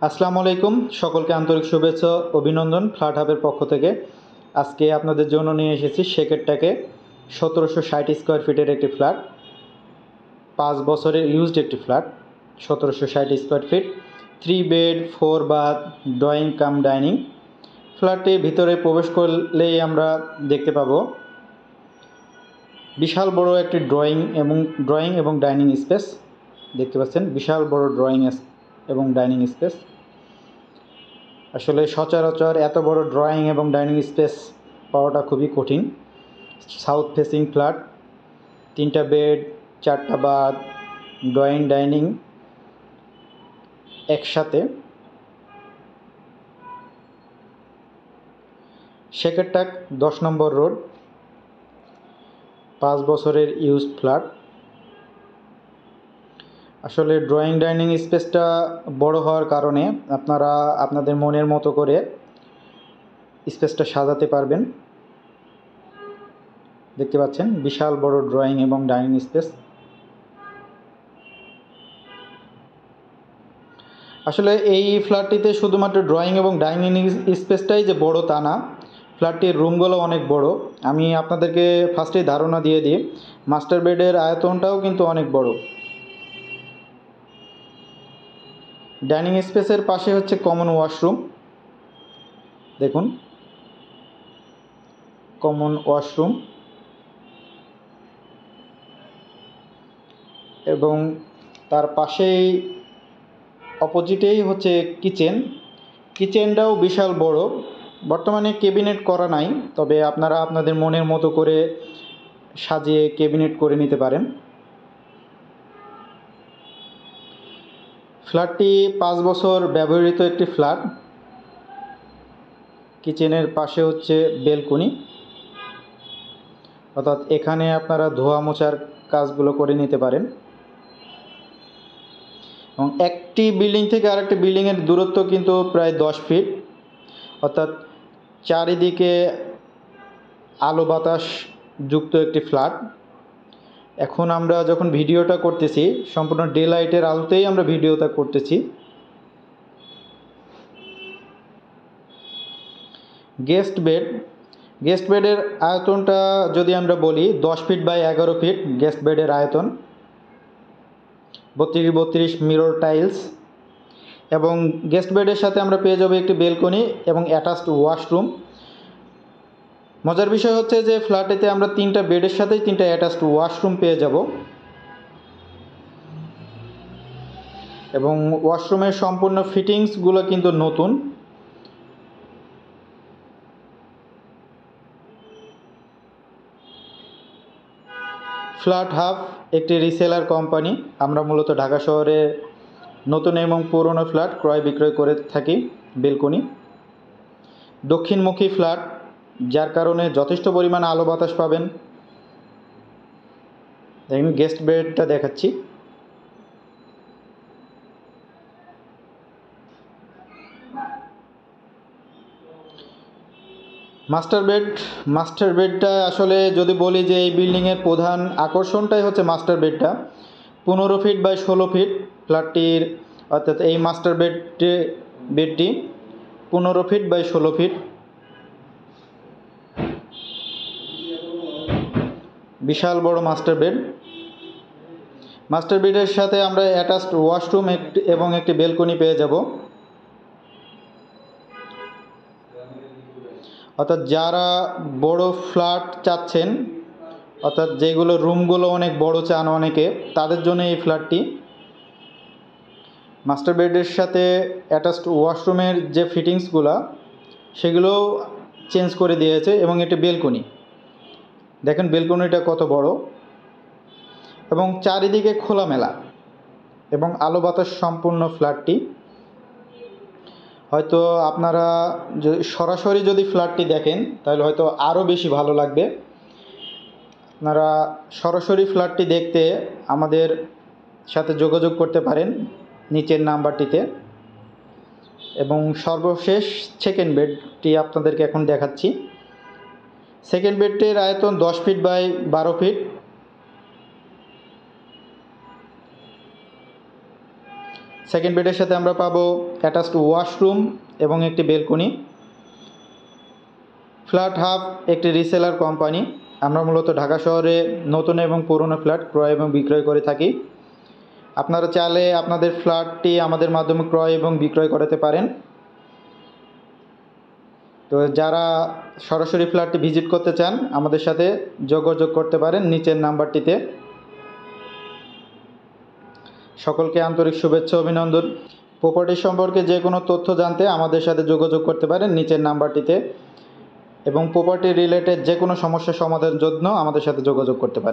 আসসালামু আলাইকুম, সকলকে আন্তরিক শুভেচ্ছা অভিনন্দন ফ্ল্যাট হাবের পক্ষ থেকে। আজকে আপনাদের জন্য নিয়ে এসেছি শেকেরটাকে 1760 স্কোয়ার ফিটের একটি ফ্ল্যাট, 5 বছরের ইউজড একটি flat. 1760 square feet, 3 bed 4 bath, drawing cum dining. ফ্ল্যাটটির ভিতরে প্রবেশ করলেই আমরা দেখতে পাবো বিশাল বড় একটি ড্রয়িং এবং ডাইনিং স্পেস। দেখতে পাচ্ছেন বিশাল বড় ড্রয়িং এবং ডাইনিং স্পেস। আসলে সচরাচর এত বড় ড্রয়িং এবং ডাইনিং স্পেস পাওয়াটা খুবই কঠিন। সাউথ ফেসিং ফ্ল্যাট, 3টা বেড, 4টা বাথ, ড্রয়িং ডাইনিং একসাথে। শেকেরটাক 10 নম্বর রোড, 5 বছরের ইউজ ফ্ল্যাট। আসলে ড্রয়িং ডাইনিং স্পেসটা বড় হওয়ার কারণে আপনারা আপনাদের মনের মতো করে স্পেসটা সাজাতে পারবেন। দেখতে পাচ্ছেন বিশাল বড় ড্রয়িং এবং ডাইনিং স্পেস। আসলে এই ফ্ল্যাটটিতে শুধুমাত্র ড্রয়িং এবং ডাইনিং স্পেসটাই যে বড় তা না, ফ্ল্যাটটির রুমগুলো অনেক বড়। আমি আপনাদেরকে ফার্স্টেই ধারণা দিয়ে দিই, মাস্টার বেডের আয়তনটাও কিন্তু অনেক বড়। ডাইনিং স্পেসের পাশে হচ্ছে কমন ওয়াশরুম। দেখুন, কমন ওয়াশরুম এবং তার পাশেই অপোজিটেই হচ্ছে কিচেনটাও বিশাল বড়। বর্তমানে ক্যাবিনেট করা নাই, তবে আপনারা আপনাদের মনের মতো করে সাজিয়ে ক্যাবিনেট করে নিতে পারেন। ফ্ল্যাটটি 5 বছর ব্যবহৃত একটি ফ্ল্যাট। কিচেনের পাশে হচ্ছে বেলকনি, অর্থাৎ এখানে আপনারা ধোয়া মোছার কাজগুলো করে নিতে পারেন। এবং একটি বিল্ডিং থেকে আরেকটি বিল্ডিংয়ের দূরত্ব কিন্তু প্রায় 10 ফিট, অর্থাৎ চারিদিকে আলো বাতাস যুক্ত একটি ফ্ল্যাট। এখন আমরা যখন ভিডিওটা করতেছি সম্পূর্ণ ডে লাইটের আলোতেই আমরা ভিডিওটা করতেছি। গেস্ট বেডের আয়তনটা যদি আমরা বলি 10 ফিট বাই 11 ফিট গেস্ট বেডের আয়তন, 32 মিরর টাইলস। এবং গেস্ট বেডের সাথে আমরা পেয়ে যাব একটি বেলকনি এবং অ্যাটাচড ওয়াশরুম। মজার বিষয় হচ্ছে যে ফ্ল্যাটেতে আমরা 3টা বেডের সাথেই 3টা অ্যাটাচড ওয়াশরুম পেয়ে যাব এবং ওয়াশরুমের সম্পূর্ণ ফিটিংসগুলো কিন্তু নতুন। ফ্ল্যাট হাব একটি রিসেলার কোম্পানি। আমরা মূলত ঢাকা শহরে নতুন এবং পুরনো ফ্ল্যাট ক্রয় বিক্রয় করে থাকি। বেলকনি দক্ষিণমুখী ফ্ল্যাট, যার কারণে যথেষ্ট পরিমাণ আলো বাতাস পাবেন। দেখুন গেস্ট বেডটা দেখাচ্ছি। মাস্টার বেডটা আসলে যদি বলি যে এই বিল্ডিংয়ের প্রধান আকর্ষণটাই হচ্ছে মাস্টার বেডটা। 15 ফিট বাই 16 ফিট ফ্ল্যাটটির, অর্থাৎ এই মাস্টার বেডটি 15 ফিট বাই 16 ফিট। বিশাল বড় মাস্টার বেডের সাথে আমরা অ্যাটাচড ওয়াশরুম এবং একটি বেলকনি পেয়ে যাব। অর্থাৎ যারা বড় ফ্ল্যাট চাচ্ছেন, অর্থাৎ যেগুলো রুমগুলো অনেক বড় চান অনেকে, তাদের জন্য এই ফ্ল্যাটটি। মাস্টার বেডের সাথে অ্যাটাচড ওয়াশরুমের যে ফিটিংসগুলো সেগুলো চেঞ্জ করে দিয়েছে এবং এটি বেলকনি। দেখেন বেলকনিটা কত বড় এবং চারিদিকে খোলামেলা এবং আলো বাতাস সম্পূর্ণ ফ্ল্যাটটি। হয়তো আপনারা সরাসরি যদি ফ্ল্যাটটি দেখেন তাহলে হয়তো আরও বেশি ভালো লাগবে। আপনারা সরাসরি ফ্ল্যাটটি দেখতে আমাদের সাথে যোগাযোগ করতে পারেন নিচের নাম্বারটিতে। এবং সর্বশেষ সেকেন্ড বেডটি আপনাদেরকে এখন দেখাচ্ছি। সেকেন্ড বেডটির আয়তন 10 ফিট বাই 12 ফিট। সেকেন্ড বেডের সাথে আমরা পাবো অ্যাটাচড ওয়াশরুম এবং একটি বেলকনি। ফ্ল্যাট হাব একটি রিসেলার কোম্পানি। আমরা মূলত ঢাকা শহরে নতুন এবং পুরনো ফ্ল্যাট ক্রয় এবং বিক্রয় করে থাকি। আপনারা চাইলে আপনাদের ফ্ল্যাটটি আমাদের মাধ্যমে ক্রয় এবং বিক্রয় করতে পারেন। তো যারা সরাসরি ফ্ল্যাটটি ভিজিট করতে চান আমাদের সাথে যোগাযোগ করতে পারেন নিচের নাম্বারটিতে। সকলকে আন্তরিক শুভেচ্ছা অভিনন্দন। প্রপার্টি সম্পর্কে যে কোনো তথ্য জানতে আমাদের সাথে যোগাযোগ করতে পারেন নিচের নাম্বারটিতে, এবং প্রপার্টি রিলেটেড যে কোনো সমস্যা সমাধানের জন্য আমাদের সাথে যোগাযোগ করতে পারেন।